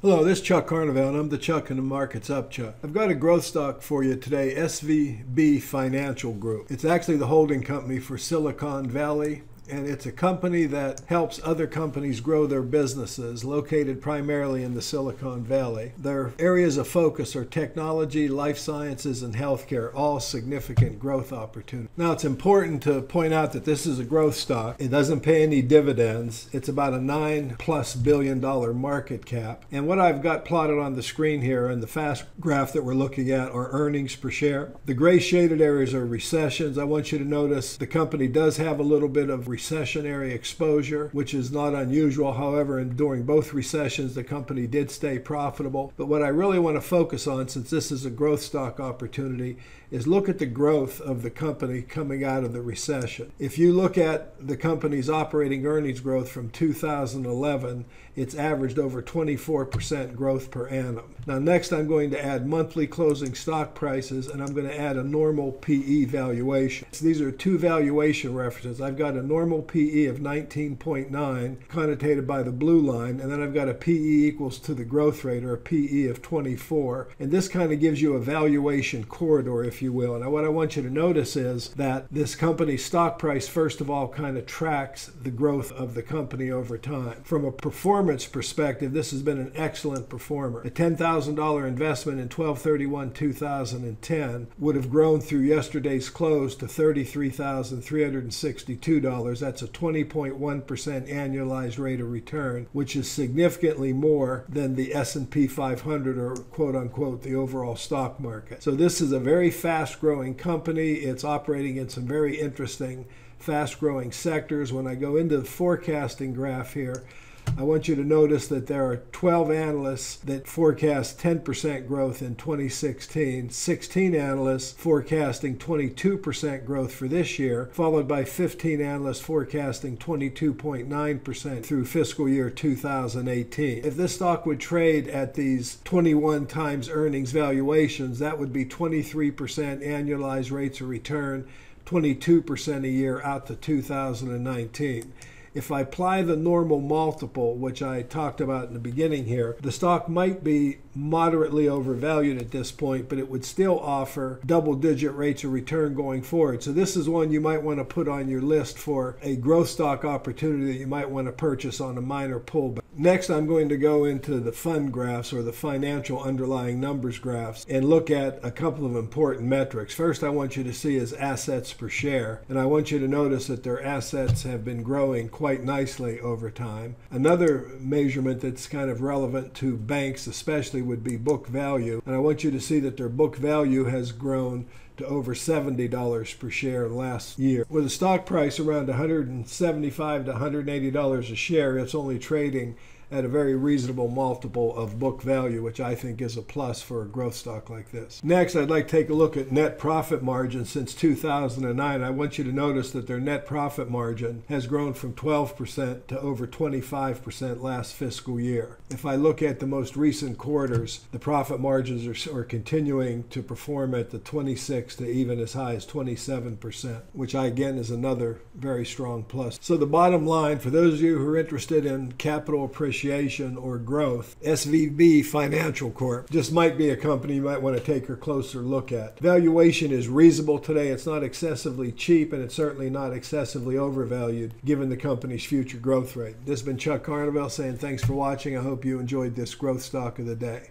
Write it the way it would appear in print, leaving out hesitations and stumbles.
Hello, this is Chuck Carnevale, and I'm the Chuck in the Market's Up Chuck. I've got a growth stock for you today, SVB Financial Group. It's actually the holding company for Silicon Valley, and it's a company that helps other companies grow their businesses, located primarily in the Silicon Valley. Their areas of focus are technology, life sciences, and healthcare, all significant growth opportunities. Now, it's important to point out that this is a growth stock. It doesn't pay any dividends. It's about a $9+ billion market cap. And what I've got plotted on the screen here in the fast graph that we're looking at are earnings per share. The gray shaded areas are recessions. I want you to notice the company does have a little bit of recessionary exposure, which is not unusual. However, during both recessions, the company did stay profitable. But what I really want to focus on, since this is a growth stock opportunity, is look at the growth of the company coming out of the recession. If you look at the company's operating earnings growth from 2011, it's averaged over 24% growth per annum. Now, next I'm going to add monthly closing stock prices, and I'm going to add a normal PE valuation. So these are two valuation references. I've got a normal PE of 19.9, connotated by the blue line, and then I've got a PE equals to the growth rate, or a PE of 24. And this kind of gives you a valuation corridor, if you will. Now, what I want you to notice is that this company's stock price, first of all, kind of tracks the growth of the company over time. From a performance perspective, this has been an excellent performer. A $10,000 investment in 12/31/2010 would have grown through yesterday's close to $33,362. That's a 20.1% annualized rate of return, which is significantly more than the S&P 500, or quote unquote the overall stock market. So this is a very fast-growing company. It's operating in some very interesting fast-growing sectors. When I go into the forecasting graph here, I want you to notice that there are 12 analysts that forecast 10% growth in 2016, 16 analysts forecasting 22% growth for this year, followed by 15 analysts forecasting 22.9% through fiscal year 2018. If this stock would trade at these 21 times earnings valuations, that would be 23% annualized rates of return, 22% a year out to 2019. If I apply the normal multiple, which I talked about in the beginning here, the stock might be moderately overvalued at this point, but it would still offer double-digit rates of return going forward. So this is one you might want to put on your list for a growth stock opportunity that you might want to purchase on a minor pullback. Next, I'm going to go into the fund graphs, or the financial underlying numbers graphs, and look at a couple of important metrics. First, I want you to see is assets per share, and I want you to notice that their assets have been growing quite nicely over time. Another measurement that's kind of relevant to banks especially would be book value, and I want you to see that their book value has grown to over $70 per share last year. With a stock price around $175 to $180 a share, it's only trading at a very reasonable multiple of book value, which I think is a plus for a growth stock like this. Next, I'd like to take a look at net profit margin since 2009. I want you to notice that their net profit margin has grown from 12% to over 25% last fiscal year. If I look at the most recent quarters, the profit margins are continuing to perform at the 26 to even as high as 27%, which again is another very strong plus. So the bottom line, for those of you who are interested in capital appreciation or growth, SVB Financial Corp just might be a company you might want to take a closer look at. Valuation is reasonable today. It's not excessively cheap, and it's certainly not excessively overvalued given the company's future growth rate. This has been Chuck Carnevale saying thanks for watching. I hope you enjoyed this growth stock of the day.